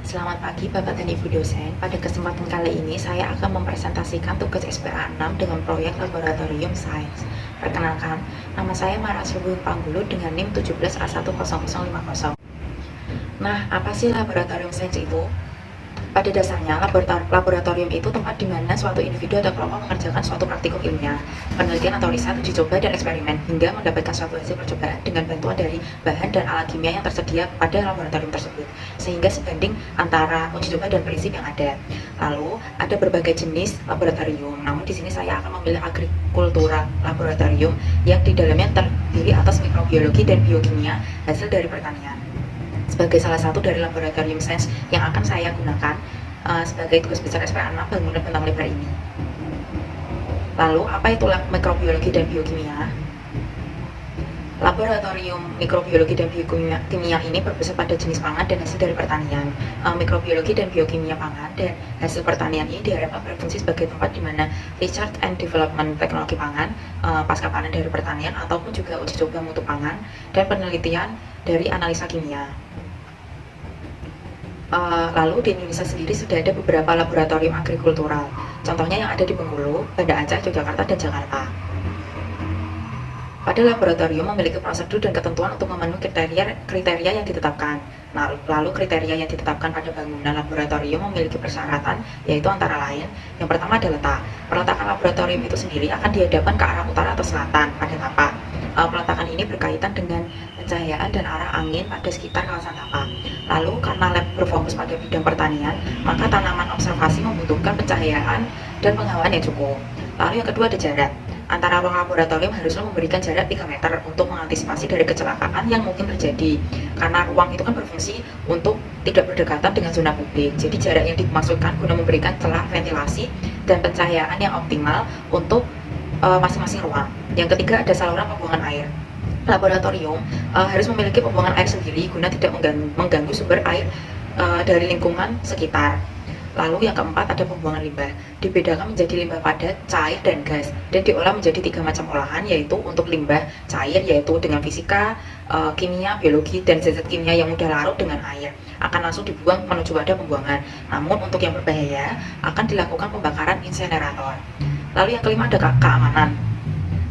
Selamat pagi Bapak dan Ibu dosen. Pada kesempatan kali ini saya akan mempresentasikan tugas SPA 6 dengan proyek Laboratorium Sains. Perkenalkan, nama saya Marasubuh Panggulo dengan NIM 17A10050. Nah, apa sih Laboratorium Sains itu? Pada dasarnya, laboratorium itu tempat di mana suatu individu atau kelompok mengerjakan suatu praktikum ilmiah, penelitian atau riset, uji coba, dan eksperimen, hingga mendapatkan suatu hasil percobaan dengan bantuan dari bahan dan alat kimia yang tersedia pada laboratorium tersebut, sehingga sebanding antara uji coba dan prinsip yang ada. Lalu, ada berbagai jenis laboratorium, namun di sini saya akan memilih agrikultural laboratorium yang di dalamnya terdiri atas mikrobiologi dan biokimia hasil dari pertanian. Sebagai salah satu dari laboratorium sains yang akan saya gunakan sebagai tugas besar SPA 6 bangunan bentang lebar ini. Lalu, apa itu mikrobiologi dan biokimia? Laboratorium mikrobiologi dan biokimia ini berpusat pada jenis pangan dan hasil dari pertanian. Mikrobiologi dan biokimia pangan dan hasil pertanian ini diharapkan berfungsi sebagai tempat di mana research and development teknologi pangan, pasca panen dari pertanian, ataupun juga uji coba mutu pangan dan penelitian dari analisa kimia. Lalu di Indonesia sendiri sudah ada beberapa laboratorium agrikultural, contohnya yang ada di Bengkulu, Banda Aceh, Yogyakarta, dan Jakarta. Pada laboratorium memiliki prosedur dan ketentuan untuk memenuhi kriteria yang ditetapkan. Nah, lalu kriteria yang ditetapkan pada bangunan laboratorium memiliki persyaratan, yaitu antara lain, yang pertama ada letak. Peletakan laboratorium itu sendiri akan dihadapkan ke arah utara atau selatan pada tapak. Peletakan ini berkaitan dengan pencahayaan dan arah angin pada sekitar kawasan tapak. Lalu karena lab berfokus pada bidang pertanian, maka tanaman observasi membutuhkan pencahayaan dan penghawaan yang cukup. Lalu yang kedua ada jarak. Antara ruang laboratorium haruslah memberikan jarak 3 meter untuk mengantisipasi dari kecelakaan yang mungkin terjadi. Karena ruang itu kan berfungsi untuk tidak berdekatan dengan zona publik. Jadi jarak yang dimaksudkan guna memberikan celah ventilasi dan pencahayaan yang optimal untuk masing-masing ruang. Yang ketiga ada saluran pembuangan air. Laboratorium harus memiliki pembuangan air sendiri guna tidak mengganggu sumber air dari lingkungan sekitar. Lalu yang keempat ada pembuangan limbah. Dibedakan menjadi limbah padat, cair, dan gas, dan diolah menjadi 3 macam olahan, yaitu untuk limbah cair yaitu dengan fisika, kimia, biologi, dan zat kimia yang mudah larut dengan air akan langsung dibuang menuju wadah pembuangan. Namun untuk yang berbahaya akan dilakukan pembakaran insinerator. Lalu yang kelima ada keamanan.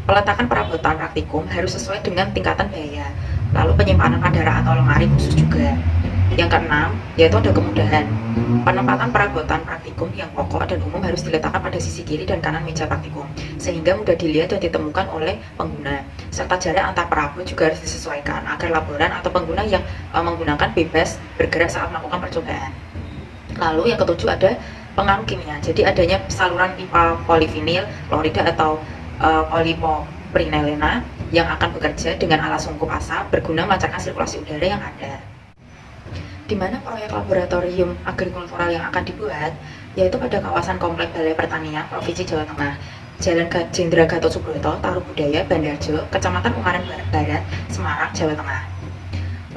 Peletakan perabotan praktikum harus sesuai dengan tingkatan bahaya. Lalu penyimpanan pada rak atau lemari khusus juga. Yang keenam yaitu ada kemudahan. Penempatan perabotan praktikum yang pokok dan umum harus diletakkan pada sisi kiri dan kanan meja praktikum, sehingga mudah dilihat dan ditemukan oleh pengguna. Serta jarak antar perabot juga harus disesuaikan agar laboran atau pengguna yang menggunakan bebas bergerak saat melakukan percobaan. Lalu yang ketujuh ada pengaruh kimia. Jadi adanya saluran pipa polivinil klorida atau poliproprinilena yang akan bekerja dengan alat sungkup asap berguna melancarkan sirkulasi udara yang ada. Di mana proyek laboratorium agrikultural yang akan dibuat yaitu pada kawasan Komplek Balai Pertanian Provinsi Jawa Tengah, Jalan Jenderal Gatot Subroto, Taruh Budaya, Bandarjo, Kecamatan Ungaran Barat, Semarang, Jawa Tengah.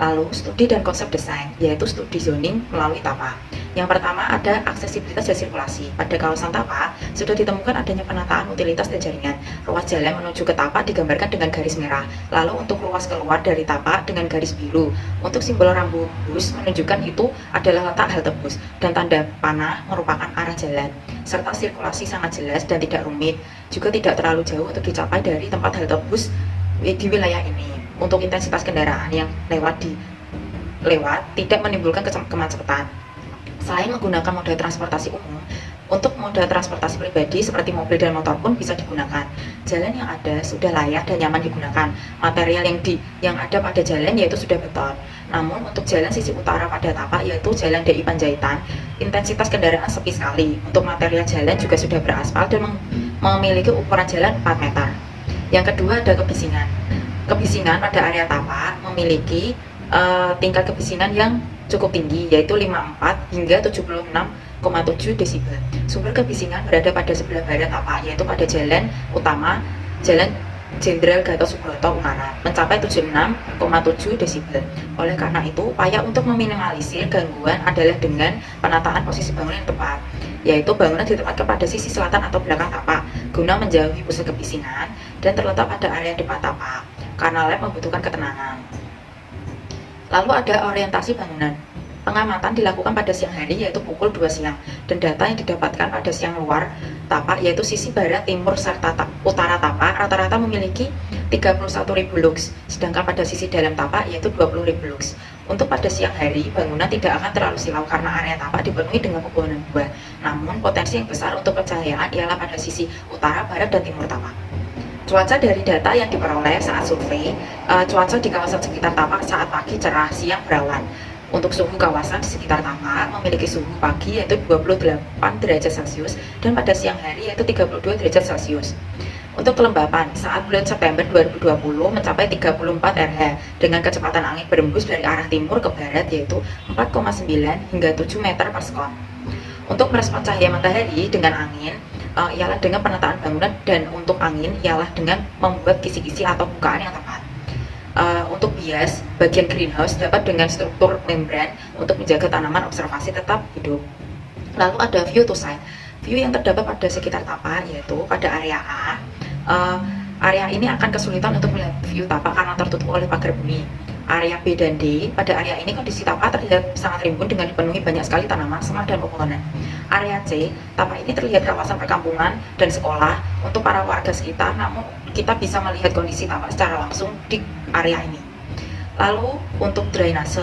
Lalu studi dan konsep desain yaitu studi zoning melalui tapak. Yang pertama ada aksesibilitas dan sirkulasi. Pada kawasan tapak sudah ditemukan adanya penataan utilitas dan jaringan. Ruas jalan menuju ke tapak digambarkan dengan garis merah. Lalu untuk ruas keluar dari tapak dengan garis biru. Untuk simbol rambu bus menunjukkan itu adalah letak halte bus dan tanda panah merupakan arah jalan. Serta sirkulasi sangat jelas dan tidak rumit. Juga tidak terlalu jauh untuk dicapai dari tempat halte bus di wilayah ini. Untuk intensitas kendaraan yang lewat tidak menimbulkan kemacetan. Selain menggunakan moda transportasi umum, untuk moda transportasi pribadi seperti mobil dan motor pun bisa digunakan. Jalan yang ada sudah layak dan nyaman digunakan. Material yang ada pada jalan yaitu sudah beton. Namun untuk jalan sisi utara pada tapak yaitu Jalan DI Panjaitan, intensitas kendaraan sepi sekali. Untuk material jalan juga sudah beraspal dan memiliki ukuran jalan 4 meter. Yang kedua ada kebisingan. Kebisingan pada area tapak memiliki tingkat kebisingan yang cukup tinggi yaitu 54 hingga 76,7 desibel. Sumber kebisingan berada pada sebelah barat tapak yaitu pada jalan utama Jalan Jenderal Gatot Subroto Ungaran mencapai 76,7 desibel. Oleh karena itu, upaya untuk meminimalisir gangguan adalah dengan penataan posisi bangunan yang tepat, yaitu bangunan ditempatkan pada sisi selatan atau belakang tapak guna menjauhi pusat kebisingan dan terletak pada area depan tapak karena lab membutuhkan ketenangan. Lalu ada orientasi bangunan. Pengamatan dilakukan pada siang hari yaitu pukul 2 siang, dan data yang didapatkan pada siang luar tapak yaitu sisi barat, timur, serta utara tapak rata-rata memiliki 31.000 lux, sedangkan pada sisi dalam tapak yaitu 20.000 lux. Untuk pada siang hari, bangunan tidak akan terlalu silau karena area tapak dipenuhi dengan pepohonan buah. Namun, potensi yang besar untuk pencahayaan ialah pada sisi utara, barat, dan timur tapak. Cuaca dari data yang diperoleh saat survei, cuaca di kawasan sekitar tapak saat pagi cerah, siang berawan. Untuk suhu kawasan di sekitar tapak memiliki suhu pagi yaitu 28 derajat Celcius dan pada siang hari yaitu 32 derajat Celcius. Untuk kelembapan, saat bulan September 2020 mencapai 34 RH dengan kecepatan angin berembus dari arah timur ke barat yaitu 4,9 hingga 7 meter per sekon. Untuk merespon cahaya matahari dengan angin, ialah dengan penataan bangunan, dan untuk angin ialah dengan membuat kisi-kisi atau bukaan yang tepat. Untuk bias, bagian greenhouse dapat dengan struktur membran untuk menjaga tanaman observasi tetap hidup. Lalu ada view to site. View yang terdapat pada sekitar tapak yaitu pada area A. Area ini akan kesulitan untuk melihat view tapak karena tertutup oleh pagar bumi. Area B dan D, pada area ini kondisi tapak terlihat sangat rimbun dengan dipenuhi banyak sekali tanaman, semak, dan pepohonan. Area C, tapak ini terlihat kawasan perkampungan dan sekolah untuk para warga sekitar, namun kita bisa melihat kondisi tapak secara langsung di area ini. Lalu untuk drainase,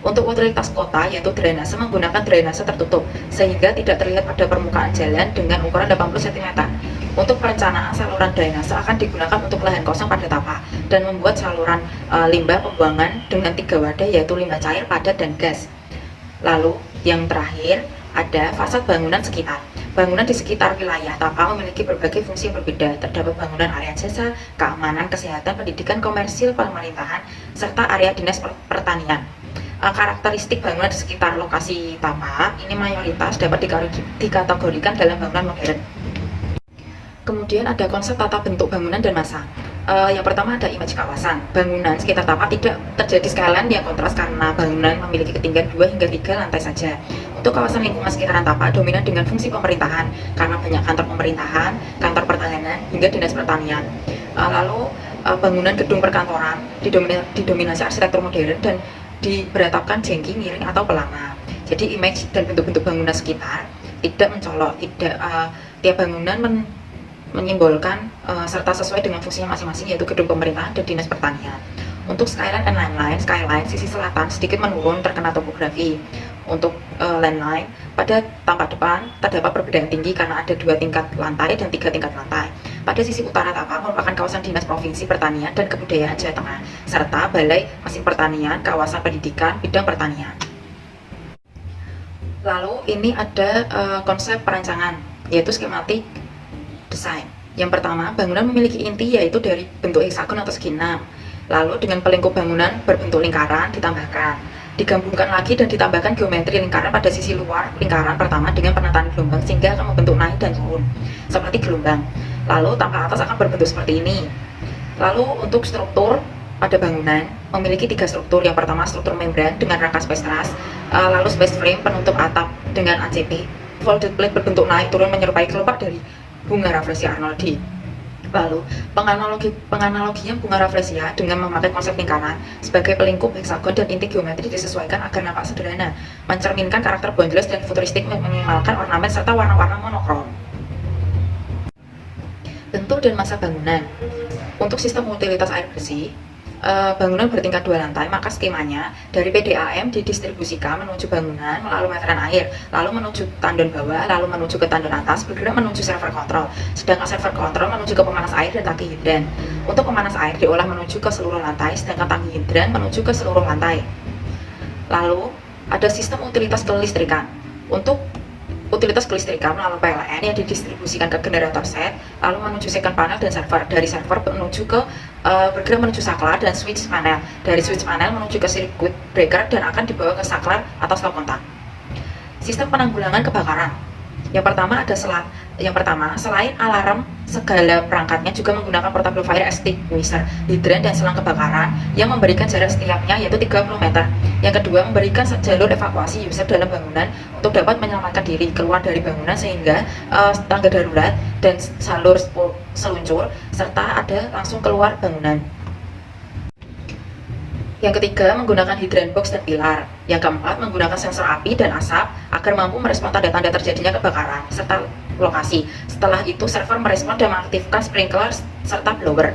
untuk utilitas kota yaitu drainase menggunakan drainase tertutup sehingga tidak terlihat pada permukaan jalan dengan ukuran 80 cm. Untuk perencanaan, saluran drainase akan digunakan untuk lahan kosong pada tapak dan membuat saluran limbah pembuangan dengan 3 wadah yaitu limbah cair, padat, dan gas. Lalu yang terakhir ada fasad bangunan sekitar. Bangunan di sekitar wilayah tapak memiliki berbagai fungsi yang berbeda. Terdapat bangunan area jasa, keamanan, kesehatan, pendidikan, komersil, pemerintahan, serta area dinas pertanian. Karakteristik bangunan di sekitar lokasi tapak ini mayoritas dapat dikategorikan dalam bangunan modern. Kemudian ada konsep tata bentuk bangunan dan massa. Yang pertama ada image kawasan. Bangunan sekitar tapak tidak terjadi skyline yang kontras karena bangunan memiliki ketinggian 2 hingga 3 lantai saja. Untuk kawasan lingkungan sekitaran tapak dominan dengan fungsi pemerintahan karena banyak kantor pemerintahan, kantor pertahanan, hingga dinas pertanian. Lalu bangunan gedung perkantoran didominasi arsitektur modern dan diberatapkan jengking, miring, atau pelana. Jadi image dan bentuk-bentuk bangunan sekitar tidak mencolok, tiap bangunan menyimbolkan serta sesuai dengan fungsinya masing-masing yaitu gedung pemerintahan dan dinas pertanian. Untuk skyline and skyline sisi selatan sedikit menurun terkena topografi. Untuk landline pada tampak depan terdapat perbedaan tinggi karena ada 2 tingkat lantai dan 3 tingkat lantai. Pada sisi utara tapak merupakan kawasan dinas provinsi pertanian dan kebudayaan Jawa Tengah serta balai mesin pertanian, kawasan pendidikan, bidang pertanian. Lalu ini ada konsep perancangan yaitu skematik desain. Yang pertama, bangunan memiliki inti yaitu dari bentuk heksagon atau segi 6. Lalu dengan pelingkup bangunan berbentuk lingkaran digabungkan lagi dan ditambahkan geometri lingkaran pada sisi luar lingkaran pertama dengan penataan gelombang sehingga akan membentuk naik dan turun seperti gelombang. Lalu tampak atas akan berbentuk seperti ini. Lalu untuk struktur pada bangunan memiliki 3 struktur. Yang pertama struktur membran dengan rangka space truss, lalu space frame penutup atap dengan ACP, folded plate berbentuk naik turun menyerupai kelopak dari bunga rafflesia arnoldii. Lalu penganalogian bunga rafflesia dengan memakai konsep lingkaran sebagai pelingkup heksagon dan inti geometri disesuaikan agar nampak sederhana, mencerminkan karakter bondeless dan futuristik, meminimalkan ornamen serta warna-warna monokrom. Bentuk dan massa bangunan. Untuk sistem utilitas air bersih, bangunan bertingkat 2 lantai, maka skemanya dari PDAM didistribusikan menuju bangunan melalui meteran air, lalu menuju tandon bawah, lalu menuju ke tandon atas, bergerak menuju server kontrol. Sedangkan server kontrol menuju ke pemanas air dan tangki hidran. Untuk pemanas air diolah menuju ke seluruh lantai, sedangkan tangki hidran menuju ke seluruh lantai. Lalu ada sistem utilitas kelistrikan. Untuk utilitas kelistrikan melalui PLN yang didistribusikan ke generator set, lalu menuju second panel dan server. Dari server menuju ke bergerak menuju saklar dan switch panel. Dari switch panel menuju ke circuit breaker dan akan dibawa ke saklar atau stop kontak. Sistem penanggulangan kebakaran. Yang pertama, selain alarm, segala perangkatnya juga menggunakan portable fire extinguisher, hidran, dan selang kebakaran yang memberikan jarak setiapnya yaitu 30 meter. Yang kedua, memberikan jalur evakuasi user dalam bangunan untuk dapat menyelamatkan diri keluar dari bangunan sehingga tangga darurat dan jalur seluncur serta ada langsung keluar bangunan. Yang ketiga, menggunakan hidran box dan pilar. Yang keempat, menggunakan sensor api dan asap agar mampu merespon tanda-tanda terjadinya kebakaran serta lokasi. Setelah itu, server merespon dan mengaktifkan sprinkler serta blower.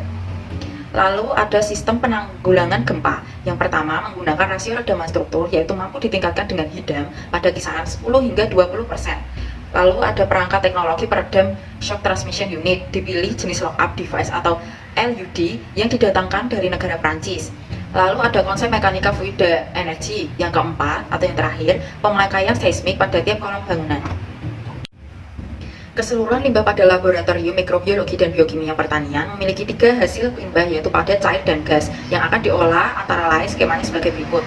Lalu ada sistem penanggulangan gempa. Yang pertama, menggunakan rasio redaman struktur, yaitu mampu ditingkatkan dengan hidam pada kisaran 10 hingga 20%. Lalu ada perangkat teknologi peredam shock transmission unit, dipilih jenis lockup device atau LUD yang didatangkan dari negara Prancis. Lalu ada konsep mekanika fluida energi. Yang keempat atau yang terakhir, pemakaian seismik pada tiap kolom bangunan. Keseluruhan limbah pada laboratorium mikrobiologi dan biokimia pertanian memiliki 3 hasil limbah, yaitu padat, cair, dan gas yang akan diolah antara lain skemanya sebagai berikut.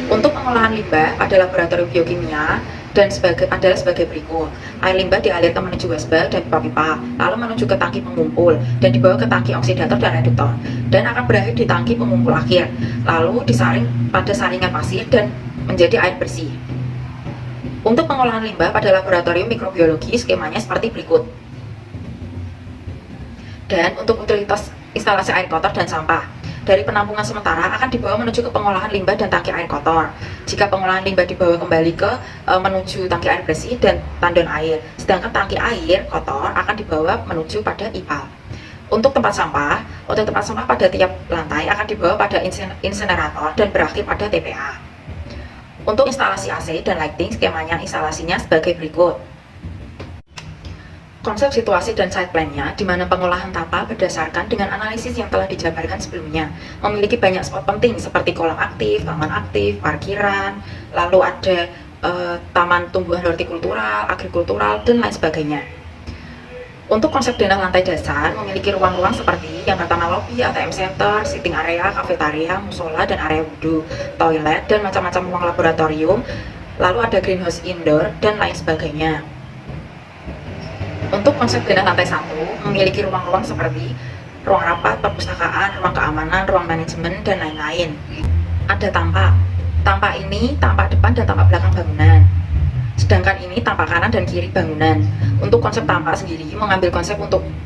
Untuk pengolahan limbah pada laboratorium biokimia adalah sebagai berikut. Air limbah dialirkan menuju waste dan pipa-pipa, lalu menuju ke tangki pengumpul dan dibawa ke tangki oksidator dan reduktor, dan akan berakhir di tangki pengumpul akhir, lalu disaring pada saringan pasir dan menjadi air bersih. Untuk pengolahan limbah pada laboratorium mikrobiologi skemanya seperti berikut. Dan untuk utilitas instalasi air kotor dan sampah, dari penampungan sementara akan dibawa menuju ke pengolahan limbah dan tangki air kotor. Jika pengolahan limbah dibawa kembali ke menuju tangki air bersih dan tandon air, sedangkan tangki air kotor akan dibawa menuju pada IPAL. Untuk tempat sampah pada tiap lantai akan dibawa pada insenerator dan berakhir pada TPA. Untuk instalasi AC dan lighting, skemanya instalasinya sebagai berikut. Konsep situasi dan site plan-nya, di mana pengolahan tanpa berdasarkan dengan analisis yang telah dijabarkan sebelumnya, memiliki banyak spot penting seperti kolam aktif, taman aktif, parkiran, lalu ada taman tumbuhan hortikultural, agrikultural, dan lain sebagainya. Untuk konsep denah lantai dasar memiliki ruang-ruang seperti yang pertama lobby, ATM center, sitting area, kafetaria, musola, dan area wudhu, toilet, dan macam-macam ruang laboratorium. Lalu ada greenhouse indoor dan lain sebagainya. Untuk konsep denah lantai 1 memiliki ruang-ruang seperti ruang rapat, perpustakaan, ruang keamanan, ruang manajemen, dan lain-lain. Ada tampak. Tampak ini tampak depan dan tampak belakang bangunan. Sedangkan ini tampak kanan dan kiri bangunan. Untuk konsep tampak sendiri mengambil konsep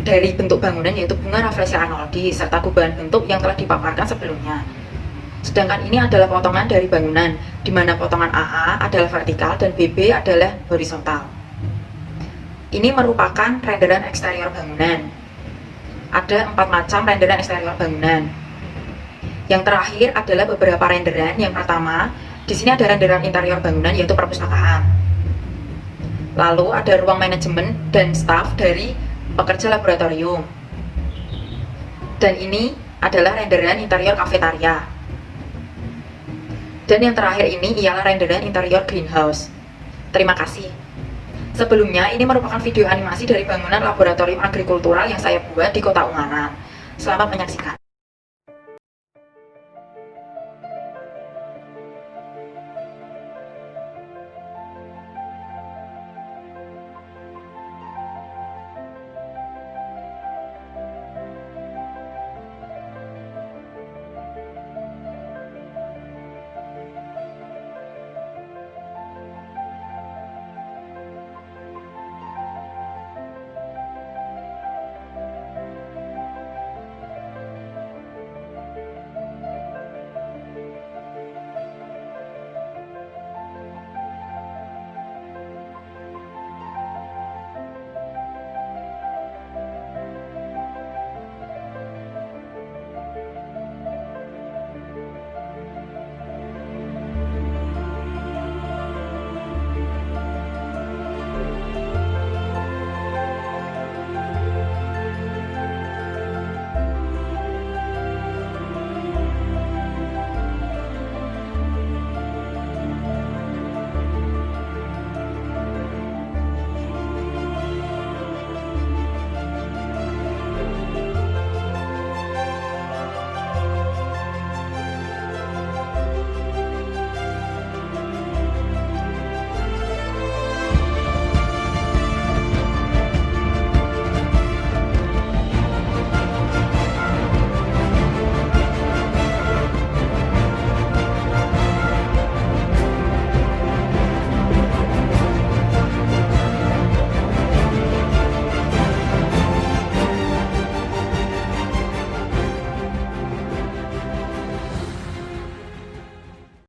dari bentuk bangunan, yaitu bunga Rafflesia arnoldi serta gubahan bentuk yang telah dipaparkan sebelumnya. Sedangkan ini adalah potongan dari bangunan, di mana potongan AA adalah vertikal dan BB adalah horizontal. Ini merupakan renderan eksterior bangunan. Ada 4 macam renderan eksterior bangunan. Yang terakhir adalah beberapa renderan. Yang pertama, di sini ada renderan interior bangunan, yaitu perpustakaan. Lalu ada ruang manajemen dan staf dari pekerja laboratorium. Dan ini adalah renderan interior kafetaria. Dan yang terakhir ini ialah renderan interior greenhouse. Terima kasih. Sebelumnya, ini merupakan video animasi dari bangunan laboratorium agrikultural yang saya buat di Kota Ungaran. Selamat menyaksikan.